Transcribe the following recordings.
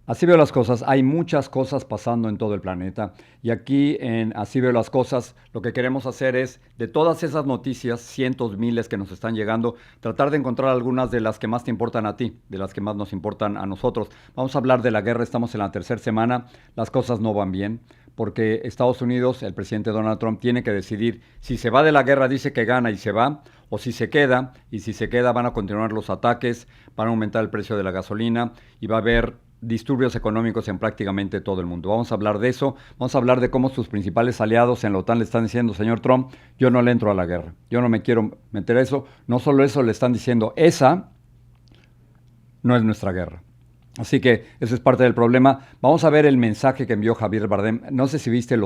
Así veo las cosas, hay muchas cosas pasando en todo el planeta y aquí en Así veo las cosas lo que queremos hacer es de todas esas noticias, cientos, miles que nos están llegando, tratar de encontrar algunas de las que más te importan a ti, de las que más nos importan a nosotros. Vamos a hablar de la guerra, estamos en la tercera semana, las cosas no van bien porque Estados Unidos, el presidente Donald Trump, tiene que decidir si se va de la guerra, dice que gana y se va, o si se queda, y si se queda van a continuar los ataques, van a aumentar el precio de la gasolina y va a haber disturbios económicos en prácticamente todo el mundo. Vamos a hablar de eso, vamos a hablar de cómo sus principales aliados en la OTAN le están diciendo, señor Trump, yo no le entro a la guerra, yo no me quiero meter a eso, no solo eso, le están diciendo, esa no es nuestra guerra. Así que ese es parte del problema. Vamos a ver el mensaje que envió Javier Bardem. No sé si viste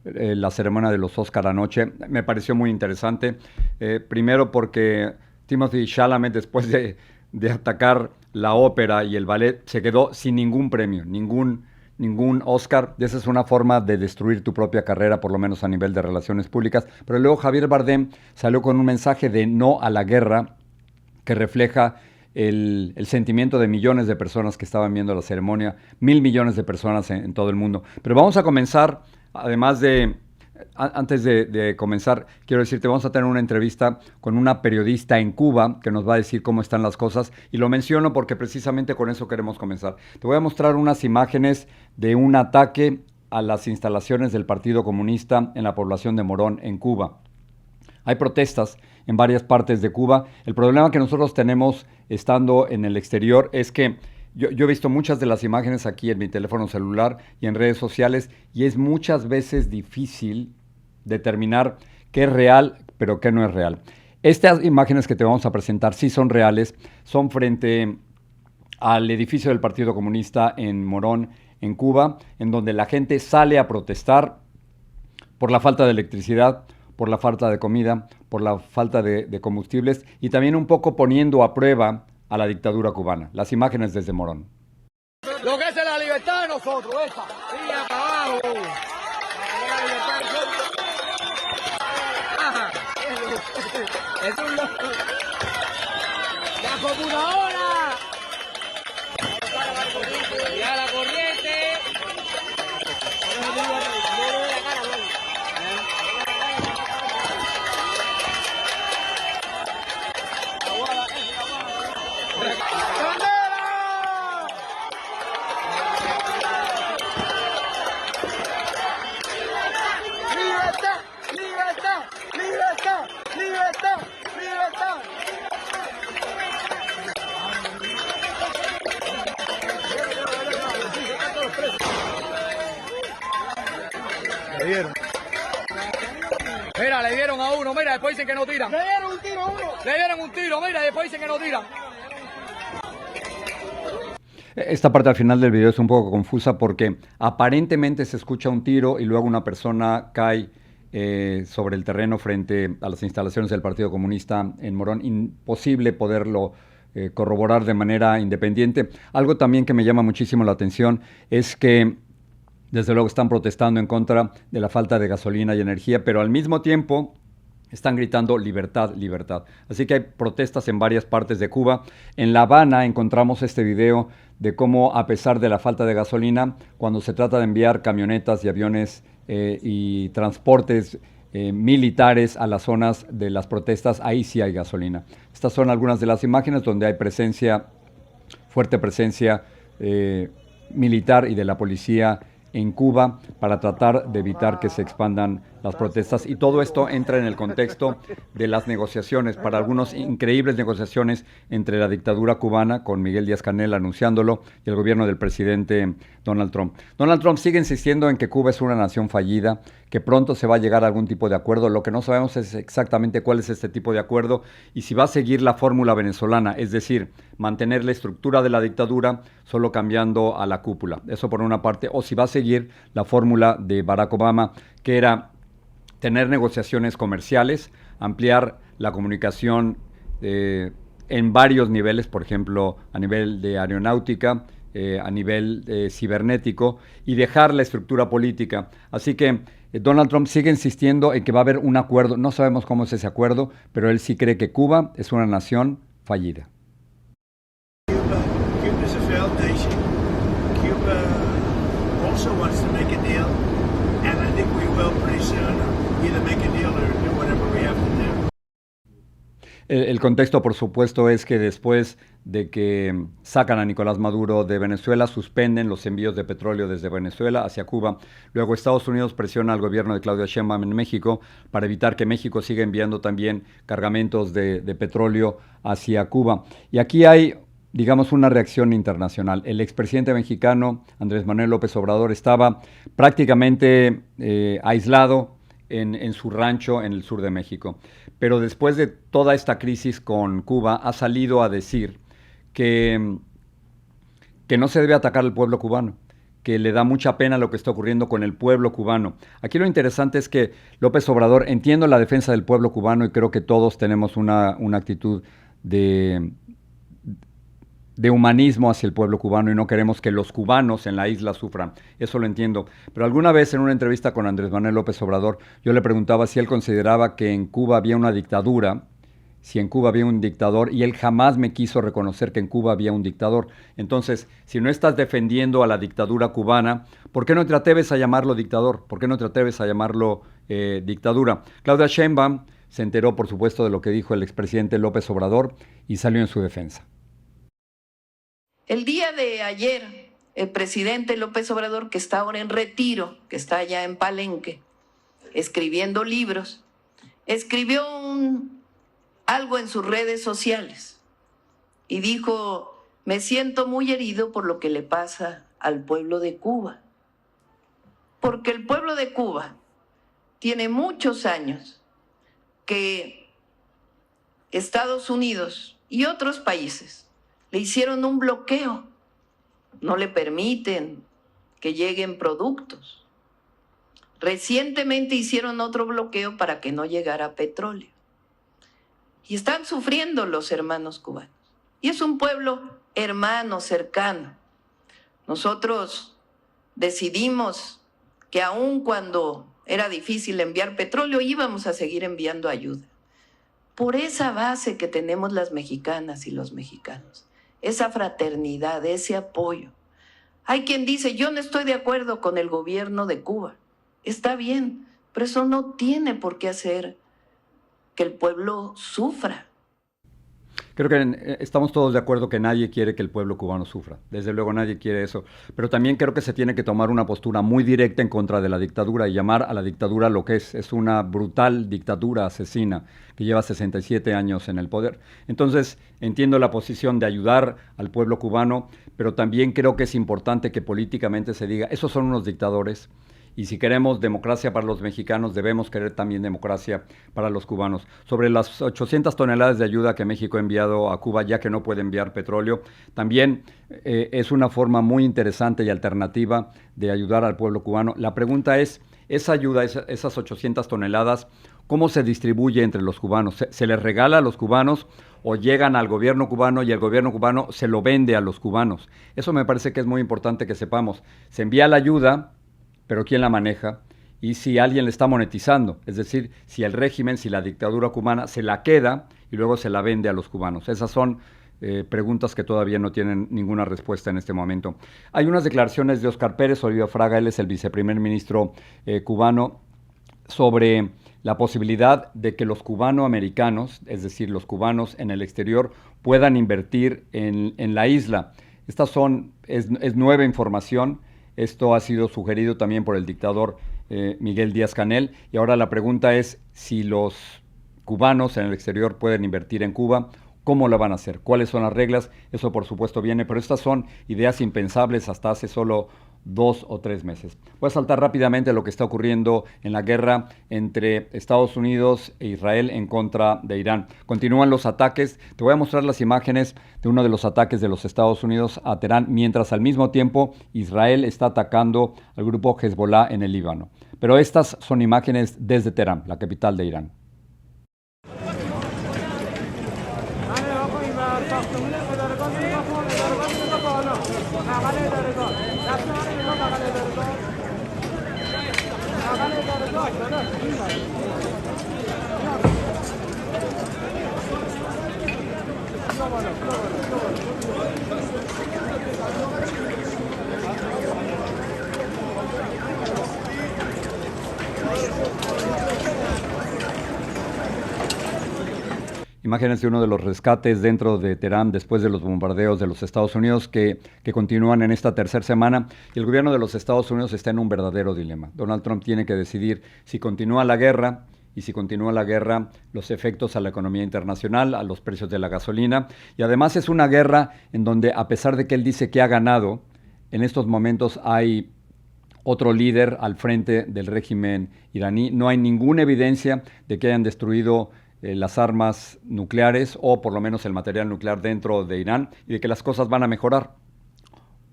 la ceremonia de los Oscar anoche. Me pareció muy interesante. Primero porque Timothy Chalamet, después de atacar la ópera y el ballet, se quedó sin ningún premio, ningún Oscar. Esa es una forma de destruir tu propia carrera, por lo menos a nivel de relaciones públicas. Pero luego Javier Bardem salió con un mensaje de no a la guerra que refleja el sentimiento de millones de personas que estaban viendo la ceremonia, 1.000 millones de personas en todo el mundo. Pero vamos a comenzar, además antes de comenzar, quiero decirte, vamos a tener una entrevista con una periodista en Cuba que nos va a decir cómo están las cosas y lo menciono porque precisamente con eso queremos comenzar. Te voy a mostrar unas imágenes de un ataque a las instalaciones del Partido Comunista en la población de Morón, en Cuba. Hay protestas en varias partes de Cuba. El problema que nosotros tenemos estando en el exterior es que yo he visto muchas de las imágenes aquí en mi teléfono celular y en redes sociales y es muchas veces difícil determinar qué es real, pero qué no es real. Estas imágenes que te vamos a presentar sí son reales, son frente al edificio del Partido Comunista en Morón, en Cuba, en donde la gente sale a protestar por la falta de electricidad, por la falta de comida, por la falta de combustibles y también un poco poniendo a prueba a la dictadura cubana. Las imágenes desde Morón. Lo que es la libertad de nosotros, esa. Tira para abajo. Ajá. Es un loco. La computadora. Ya la corriente. Le dieron. Mira, le dieron a uno, mira, después dicen que no tiran. Le dieron un tiro a uno. Le dieron un tiro, mira, después dicen que no tiran. Esta parte al final del video es un poco confusa porque aparentemente se escucha un tiro y luego una persona cae sobre el terreno frente a las instalaciones del Partido Comunista en Morón. Imposible poderlo corroborar de manera independiente. Algo también que me llama muchísimo la atención es que desde luego están protestando en contra de la falta de gasolina y energía, pero al mismo tiempo están gritando libertad, libertad. Así que hay protestas en varias partes de Cuba. En La Habana encontramos este video de cómo, a pesar de la falta de gasolina, cuando se trata de enviar camionetas y aviones y transportes militares a las zonas de las protestas, ahí sí hay gasolina. Estas son algunas de las imágenes donde hay fuerte presencia militar y de la policía en Cuba para tratar de evitar que se expandan las protestas y todo esto entra en el contexto de las negociaciones, para algunos increíbles negociaciones entre la dictadura cubana con Miguel Díaz-Canel anunciándolo y el gobierno del presidente Donald Trump. Donald Trump sigue insistiendo en que Cuba es una nación fallida, que pronto se va a llegar a algún tipo de acuerdo. Lo que no sabemos es exactamente cuál es este tipo de acuerdo y si va a seguir la fórmula venezolana, es decir, mantener la estructura de la dictadura solo cambiando a la cúpula. Eso por una parte, o si va a seguir la fórmula de Barack Obama, que era tener negociaciones comerciales, ampliar la comunicación en varios niveles, por ejemplo, a nivel de aeronáutica, a nivel cibernético, y dejar la estructura política. Así que Donald Trump sigue insistiendo en que va a haber un acuerdo. No sabemos cómo es ese acuerdo, pero él sí cree que Cuba es una nación fallida. Cuba is a failed nation. Cuba also wants to make a deal, and I think we will pretty soon either make a deal or do whatever we have to do. El contexto, por supuesto, es que después de que sacan a Nicolás Maduro de Venezuela, suspenden los envíos de petróleo desde Venezuela hacia Cuba. Luego Estados Unidos presiona al gobierno de Claudia Sheinbaum en México para evitar que México siga enviando también cargamentos de petróleo hacia Cuba. Y aquí hay, digamos, una reacción internacional. El expresidente mexicano, Andrés Manuel López Obrador, estaba prácticamente aislado en su rancho en el sur de México. Pero después de toda esta crisis con Cuba, ha salido a decir que no se debe atacar al pueblo cubano, que le da mucha pena lo que está ocurriendo con el pueblo cubano. Aquí lo interesante es que López Obrador, entiendo la defensa del pueblo cubano y creo que todos tenemos una actitud de humanismo hacia el pueblo cubano y no queremos que los cubanos en la isla sufran. Eso lo entiendo. Pero alguna vez en una entrevista con Andrés Manuel López Obrador, yo le preguntaba si él consideraba que en Cuba había una dictadura, si en Cuba había un dictador, y él jamás me quiso reconocer que en Cuba había un dictador. Entonces, si no estás defendiendo a la dictadura cubana, ¿por qué no te atreves a llamarlo dictador? ¿Por qué no te atreves a llamarlo dictadura? Claudia Sheinbaum se enteró, por supuesto, de lo que dijo el expresidente López Obrador y salió en su defensa. El día de ayer, el presidente López Obrador, que está ahora en retiro, que está allá en Palenque, escribiendo libros, escribió algo en sus redes sociales y dijo: me siento muy herido por lo que le pasa al pueblo de Cuba, porque el pueblo de Cuba tiene muchos años que Estados Unidos y otros países le hicieron un bloqueo, no le permiten que lleguen productos. Recientemente hicieron otro bloqueo para que no llegara petróleo. Y están sufriendo los hermanos cubanos. Y es un pueblo hermano, cercano. Nosotros decidimos que aun cuando era difícil enviar petróleo, íbamos a seguir enviando ayuda. Por esa base que tenemos las mexicanas y los mexicanos. Esa fraternidad, ese apoyo. Hay quien dice: yo no estoy de acuerdo con el gobierno de Cuba. Está bien, pero eso no tiene por qué hacer que el pueblo sufra. Creo que estamos todos de acuerdo que nadie quiere que el pueblo cubano sufra. Desde luego nadie quiere eso. Pero también creo que se tiene que tomar una postura muy directa en contra de la dictadura y llamar a la dictadura lo que es. Es una brutal dictadura asesina que lleva 67 años en el poder. Entonces, entiendo la posición de ayudar al pueblo cubano, pero también creo que es importante que políticamente se diga: esos son unos dictadores. Y si queremos democracia para los mexicanos, debemos querer también democracia para los cubanos. Sobre las 800 toneladas de ayuda que México ha enviado a Cuba, ya que no puede enviar petróleo, también es una forma muy interesante y alternativa de ayudar al pueblo cubano. La pregunta es, esa ayuda, esas 800 toneladas, ¿cómo se distribuye entre los cubanos? ¿Se les regala a los cubanos o llegan al gobierno cubano y el gobierno cubano se lo vende a los cubanos? Eso me parece que es muy importante que sepamos. Se envía la ayuda, pero ¿quién la maneja? Y si alguien le está monetizando, es decir, si el régimen, si la dictadura cubana se la queda y luego se la vende a los cubanos. Esas son preguntas que todavía no tienen ninguna respuesta en este momento. Hay unas declaraciones de Óscar Pérez Olivia Fraga, él es el viceprimer ministro cubano, sobre la posibilidad de que los cubanoamericanos, es decir, los cubanos en el exterior, puedan invertir en la isla. Es nueva información. Esto ha sido sugerido también por el dictador Miguel Díaz-Canel. Y ahora la pregunta es si los cubanos en el exterior pueden invertir en Cuba. ¿Cómo lo van a hacer? ¿Cuáles son las reglas? Eso por supuesto viene, pero estas son ideas impensables hasta hace solo 2 o 3 meses. Voy a saltar rápidamente a lo que está ocurriendo en la guerra entre Estados Unidos e Israel en contra de Irán. Continúan los ataques. Te voy a mostrar las imágenes de uno de los ataques de los Estados Unidos a Teherán, mientras al mismo tiempo Israel está atacando al grupo Hezbollah en el Líbano. Pero estas son imágenes desde Teherán, la capital de Irán. Imágenes de uno de los rescates dentro de Teherán después de los bombardeos de los Estados Unidos que continúan en esta tercera semana. Y el gobierno de los Estados Unidos está en un verdadero dilema. Donald Trump tiene que decidir si continúa la guerra, y si continúa la guerra, los efectos a la economía internacional, a los precios de la gasolina. Y además es una guerra en donde, a pesar de que él dice que ha ganado, en estos momentos hay otro líder al frente del régimen iraní. No hay ninguna evidencia de que hayan destruido las armas nucleares o por lo menos el material nuclear dentro de Irán y de que las cosas van a mejorar.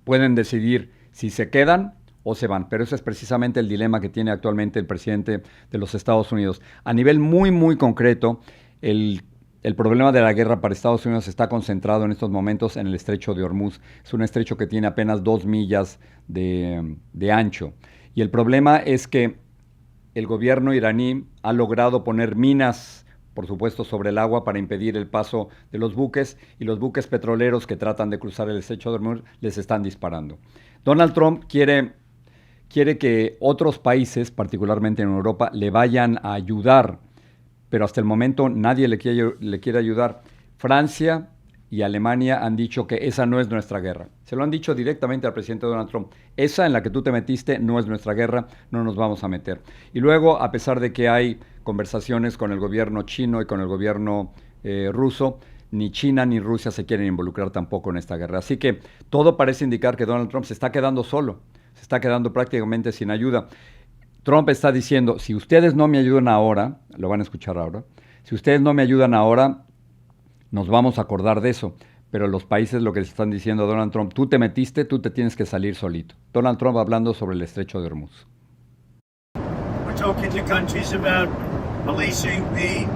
Pueden decidir si se quedan o se van, pero ese es precisamente el dilema que tiene actualmente el presidente de los Estados Unidos. A nivel muy, muy concreto, el problema de la guerra para Estados Unidos está concentrado en estos momentos en el estrecho de Hormuz. Es un estrecho que tiene apenas 2 millas de ancho. Y el problema es que el gobierno iraní ha logrado poner minas, por supuesto, sobre el agua para impedir el paso de los buques, y los buques petroleros que tratan de cruzar el estrecho de Hormuz les están disparando. Donald Trump quiere que otros países, particularmente en Europa, le vayan a ayudar, pero hasta el momento nadie le quiere ayudar. Francia y Alemania han dicho que esa no es nuestra guerra. Se lo han dicho directamente al presidente Donald Trump. Esa en la que tú te metiste no es nuestra guerra, no nos vamos a meter. Y luego, a pesar de que hay conversaciones con el gobierno chino y con el gobierno ruso, ni China ni Rusia se quieren involucrar tampoco en esta guerra. Así que todo parece indicar que Donald Trump se está quedando solo. Se está quedando prácticamente sin ayuda. Trump está diciendo, si ustedes no me ayudan ahora, lo van a escuchar ahora, si ustedes no me ayudan ahora, nos vamos a acordar de eso. Pero los países lo que están diciendo a Donald Trump, tú te metiste, tú te tienes que salir solito. Donald Trump hablando sobre el estrecho de Hormuz. We're talking to countries about policing the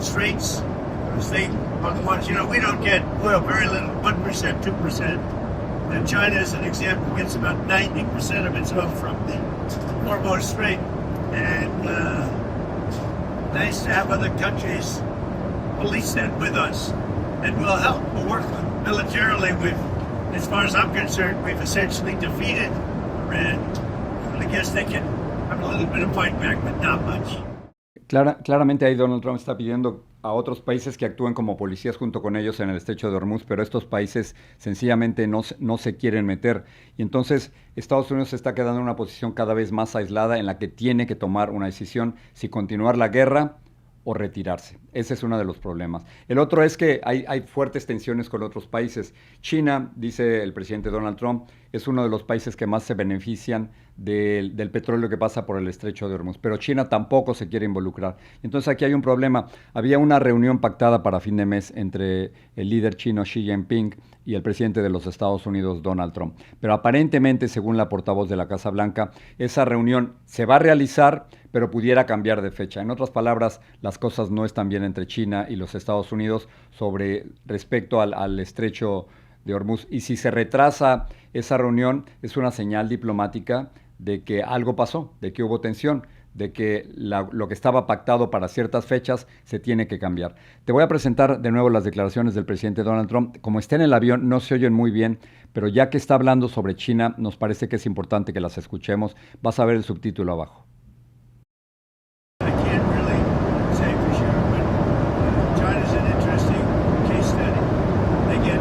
straits. Because they are the ones, we don't get oil, very little, 1%, 2%. And China, as an example, gets about 90% of its oil from the Hormuz Strait. And nice to have other countries police that with us. And we'll help. We'll work militarily. As far as I'm concerned, we've essentially defeated Iran. I guess they can have a little bit of fight back, but not much. Claramente ahí Donald Trump está pidiendo a otros países que actúen como policías junto con ellos en el estrecho de Hormuz, pero estos países sencillamente no se quieren meter. Y entonces Estados Unidos se está quedando en una posición cada vez más aislada en la que tiene que tomar una decisión si continuar la guerra o retirarse. Ese es uno de los problemas. El otro es que hay fuertes tensiones con otros países. China, dice el presidente Donald Trump, es uno de los países que más se benefician del petróleo que pasa por el estrecho de Hormuz, pero China tampoco se quiere involucrar. Entonces aquí hay un problema. Había una reunión pactada para fin de mes entre el líder chino Xi Jinping y el presidente de los Estados Unidos, Donald Trump. Pero aparentemente, según la portavoz de la Casa Blanca, esa reunión se va a realizar, pero pudiera cambiar de fecha. En otras palabras, las cosas no están bien entre China y los Estados Unidos respecto al estrecho de Hormuz. Y si se retrasa esa reunión, es una señal diplomática de que algo pasó, de que hubo tensión, de que lo que estaba pactado para ciertas fechas se tiene que cambiar. Te voy a presentar de nuevo las declaraciones del presidente Donald Trump. Como está en el avión, no se oyen muy bien, pero ya que está hablando sobre China, nos parece que es importante que las escuchemos. Vas a ver el subtítulo abajo. I can't really say for sure, but China's an interesting case study. They get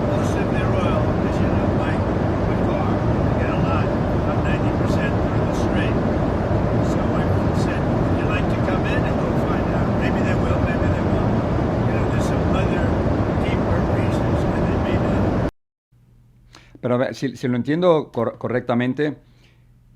most of their oil, as you know, by car. They get a lot, about 90% through the strait. So I said, would you like to come in and we'll find out? Maybe they will, maybe they won't. There's some other deeper reasons why they may not. Pero a ver, si lo entiendo correctamente,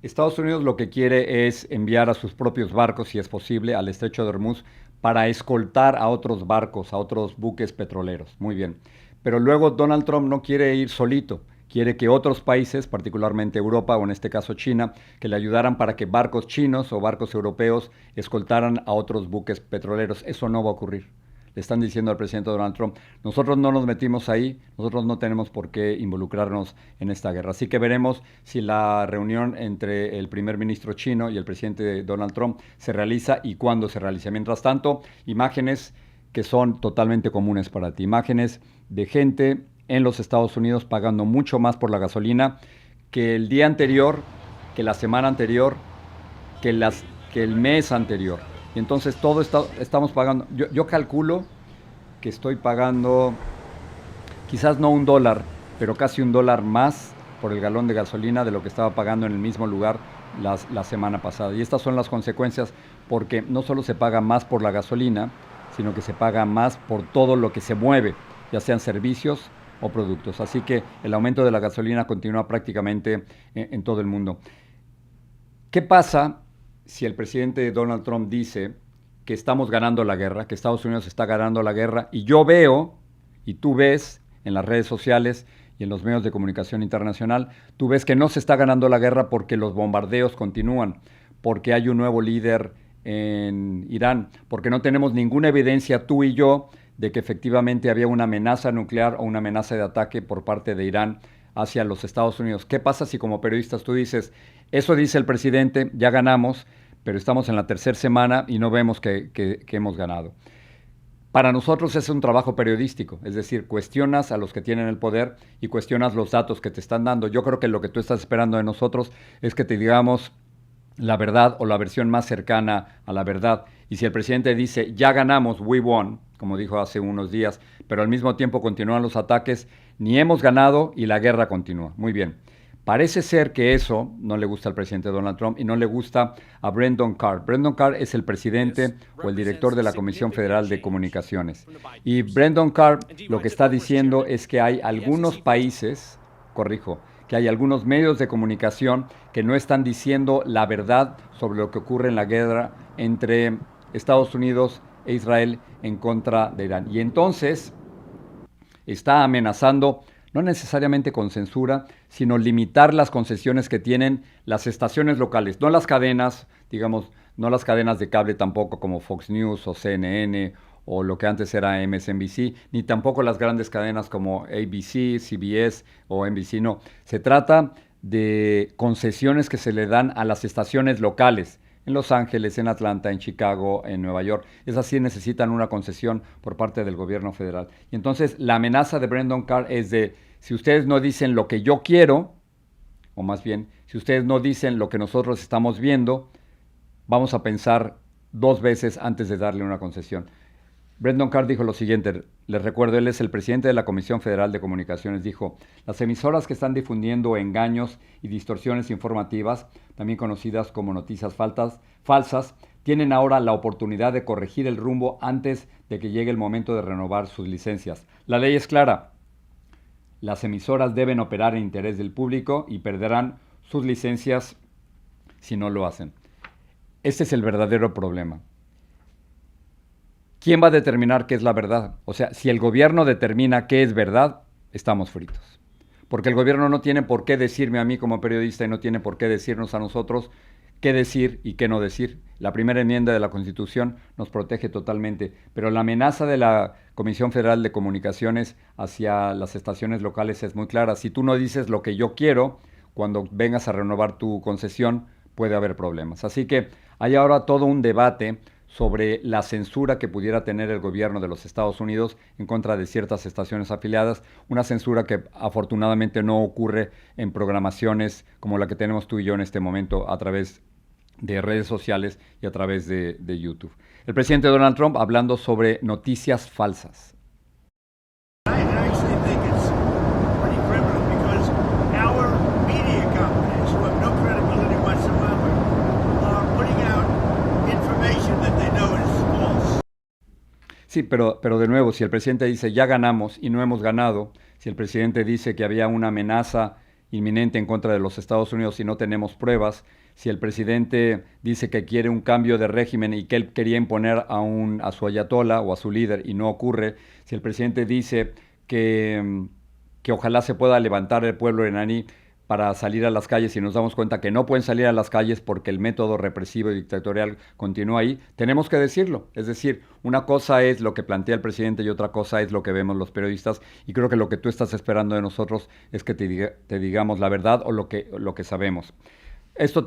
Estados Unidos lo que quiere es enviar a sus propios barcos, si es posible, al estrecho de Hormuz para escoltar a otros barcos, a otros buques petroleros. Muy bien. Pero luego Donald Trump no quiere ir solito. Quiere que otros países, particularmente Europa o en este caso China, que le ayudaran para que barcos chinos o barcos europeos escoltaran a otros buques petroleros. Eso no va a ocurrir. Le están diciendo al presidente Donald Trump, nosotros no nos metimos ahí, nosotros no tenemos por qué involucrarnos en esta guerra. Así que veremos si la reunión entre el primer ministro chino y el presidente Donald Trump se realiza y cuándo se realiza. Mientras tanto, imágenes que son totalmente comunes para ti, imágenes de gente en los Estados Unidos pagando mucho más por la gasolina que el día anterior, que la semana anterior, que el mes anterior. Y entonces estamos pagando, yo calculo que estoy pagando quizás no $1, pero casi $1 más por el galón de gasolina de lo que estaba pagando en el mismo lugar la semana pasada. Y estas son las consecuencias, porque no solo se paga más por la gasolina, sino que se paga más por todo lo que se mueve, ya sean servicios o productos. Así que el aumento de la gasolina continúa prácticamente en todo el mundo. ¿Qué pasa si el presidente Donald Trump dice que estamos ganando la guerra, que Estados Unidos está ganando la guerra, y yo veo, y tú ves en las redes sociales y en los medios de comunicación internacional, tú ves que no se está ganando la guerra porque los bombardeos continúan, porque hay un nuevo líder en Irán, porque no tenemos ninguna evidencia, tú y yo, de que efectivamente había una amenaza nuclear o una amenaza de ataque por parte de Irán hacia los Estados Unidos? ¿Qué pasa si como periodistas tú dices, eso dice el presidente, ya ganamos, pero estamos en la tercera semana y no vemos que hemos ganado? Para nosotros es un trabajo periodístico, es decir, cuestionas a los que tienen el poder y cuestionas los datos que te están dando. Yo creo que lo que tú estás esperando de nosotros es que te digamos la verdad o la versión más cercana a la verdad. Y si el presidente dice, ya ganamos, we won, como dijo hace unos días, pero al mismo tiempo continúan los ataques, ni hemos ganado y la guerra continúa. Muy bien. Parece ser que eso no le gusta al presidente Donald Trump y no le gusta a Brendan Carr. Brendan Carr es el presidente o el director de la Comisión Federal de Comunicaciones. Y Brendan Carr lo que está diciendo es que hay algunos países, que hay algunos medios de comunicación que no están diciendo la verdad sobre lo que ocurre en la guerra entre Estados Unidos e Israel en contra de Irán. Y entonces está amenazando no necesariamente con censura, sino limitar las concesiones que tienen las estaciones locales, no las cadenas, digamos, no las cadenas de cable tampoco como Fox News o CNN o lo que antes era MSNBC, ni tampoco las grandes cadenas como ABC, CBS o NBC, no. Se trata de concesiones que se le dan a las estaciones locales, en Los Ángeles, en Atlanta, en Chicago, en Nueva York. Esas sí necesitan una concesión por parte del gobierno federal. Y entonces la amenaza de Brendan Carr es de, si ustedes no dicen lo que yo quiero, o más bien, si ustedes no dicen lo que nosotros estamos viendo, vamos a pensar 2 veces antes de darle una concesión. Brendan Carr dijo lo siguiente, les recuerdo, él es el presidente de la Comisión Federal de Comunicaciones, dijo, las emisoras que están difundiendo engaños y distorsiones informativas, también conocidas como noticias falsas, tienen ahora la oportunidad de corregir el rumbo antes de que llegue el momento de renovar sus licencias. La ley es clara, las emisoras deben operar en interés del público y perderán sus licencias si no lo hacen. Este es el verdadero problema. ¿Quién va a determinar qué es la verdad? O sea, si el gobierno determina qué es verdad, estamos fritos. Porque el gobierno no tiene por qué decirme a mí como periodista y no tiene por qué decirnos a nosotros qué decir y qué no decir. La primera enmienda de la Constitución nos protege totalmente, pero la amenaza de la Comisión Federal de Comunicaciones hacia las estaciones locales es muy clara. Si tú no dices lo que yo quiero, cuando vengas a renovar tu concesión, puede haber problemas. Así que hay ahora todo un debate sobre la censura que pudiera tener el gobierno de los Estados Unidos en contra de ciertas estaciones afiliadas, una censura que afortunadamente no ocurre en programaciones como la que tenemos tú y yo en este momento a través de redes sociales y a través de YouTube. El presidente Donald Trump hablando sobre noticias falsas. I actually think it's pretty criminal because our media companies, who have no credibility whatsoever, are putting out information that they know is false. Sí, pero de nuevo, si el presidente dice ya ganamos y no hemos ganado, si el presidente dice que había una amenaza inminente en contra de los Estados Unidos y no tenemos pruebas, si el presidente dice que quiere un cambio de régimen y que él quería imponer a su ayatollah o a su líder y no ocurre, si el presidente dice que ojalá se pueda levantar el pueblo iraní para salir a las calles y nos damos cuenta que no pueden salir a las calles porque el método represivo y dictatorial continúa ahí, tenemos que decirlo. Es decir, una cosa es lo que plantea el presidente y otra cosa es lo que vemos los periodistas, y creo que lo que tú estás esperando de nosotros es que te digamos la verdad o lo que sabemos. Esto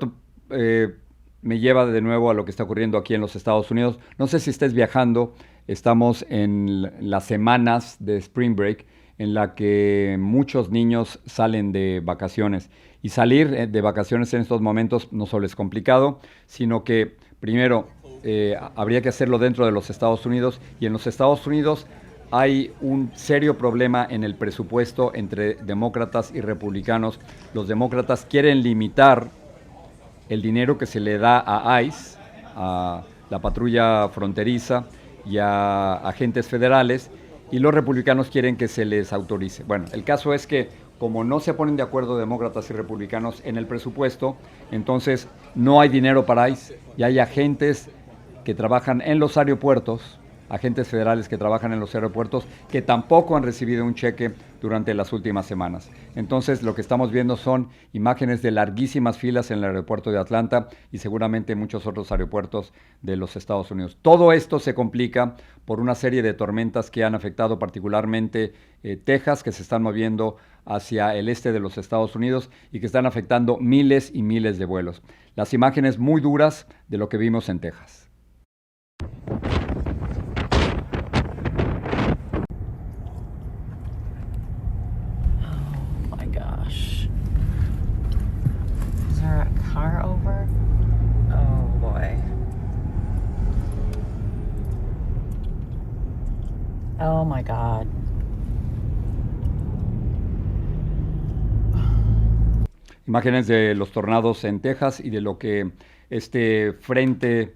me lleva de nuevo a lo que está ocurriendo aquí en los Estados Unidos. No sé si estés viajando, estamos en las semanas de Spring Break, en la que muchos niños salen de vacaciones. Y salir de vacaciones en estos momentos no solo es complicado, sino que primero habría que hacerlo dentro de los Estados Unidos, y en los Estados Unidos hay un serio problema en el presupuesto entre demócratas y republicanos. Los demócratas quieren limitar el dinero que se le da a ICE, a la patrulla fronteriza y a agentes federales, y los republicanos quieren que se les autorice. Bueno, el caso es que como no se ponen de acuerdo demócratas y republicanos en el presupuesto, entonces no hay dinero para ICE y hay agentes que trabajan en los aeropuertos, agentes federales que trabajan en los aeropuertos, que tampoco han recibido un cheque durante las últimas semanas. Entonces, lo que estamos viendo son imágenes de larguísimas filas en el aeropuerto de Atlanta y seguramente muchos otros aeropuertos de los Estados Unidos. Todo esto se complica por una serie de tormentas que han afectado particularmente Texas, que se están moviendo hacia el este de los Estados Unidos y que están afectando miles y miles de vuelos. Las imágenes muy duras de lo que vimos en Texas. Is there a car over? Oh boy. Oh my God. Imágenes de los tornados en Texas y de lo que este frente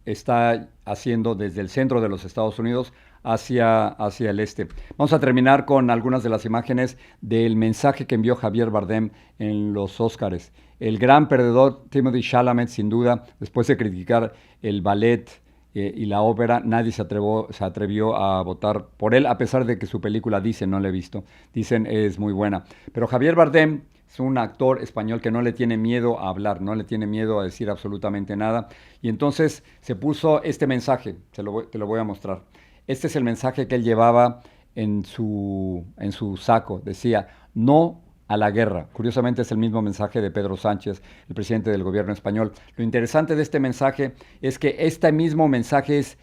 está haciendo desde el centro de los Estados Unidos hacia el este. Vamos a terminar con algunas de las imágenes del mensaje que envió Javier Bardem en los Óscares. El gran perdedor Timothée Chalamet, sin duda, después de criticar el ballet y la ópera, nadie se atrevió a votar por él, a pesar de que su película, dicen, no la he visto, dicen es muy buena. Pero Javier Bardem es un actor español que no le tiene miedo a hablar, no le tiene miedo a decir absolutamente nada. Y entonces se puso este mensaje, te lo voy a mostrar. Este es el mensaje que él llevaba en su saco. Decía, no a la guerra. Curiosamente es el mismo mensaje de Pedro Sánchez, el presidente del gobierno español. Lo interesante de este mensaje es que este mismo mensaje es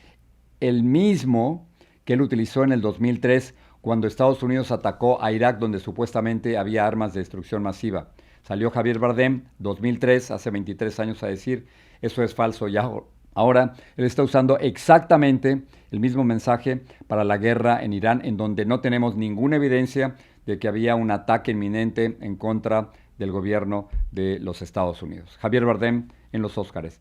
el mismo que él utilizó en el 2003 cuando Estados Unidos atacó a Irak, donde supuestamente había armas de destrucción masiva. Salió Javier Bardem, 2003, hace 23 años, a decir, eso es falso. Y ahora él está usando exactamente el mismo mensaje para la guerra en Irán, en donde no tenemos ninguna evidencia de que había un ataque inminente en contra del gobierno de los Estados Unidos. Javier Bardem en los Óscares.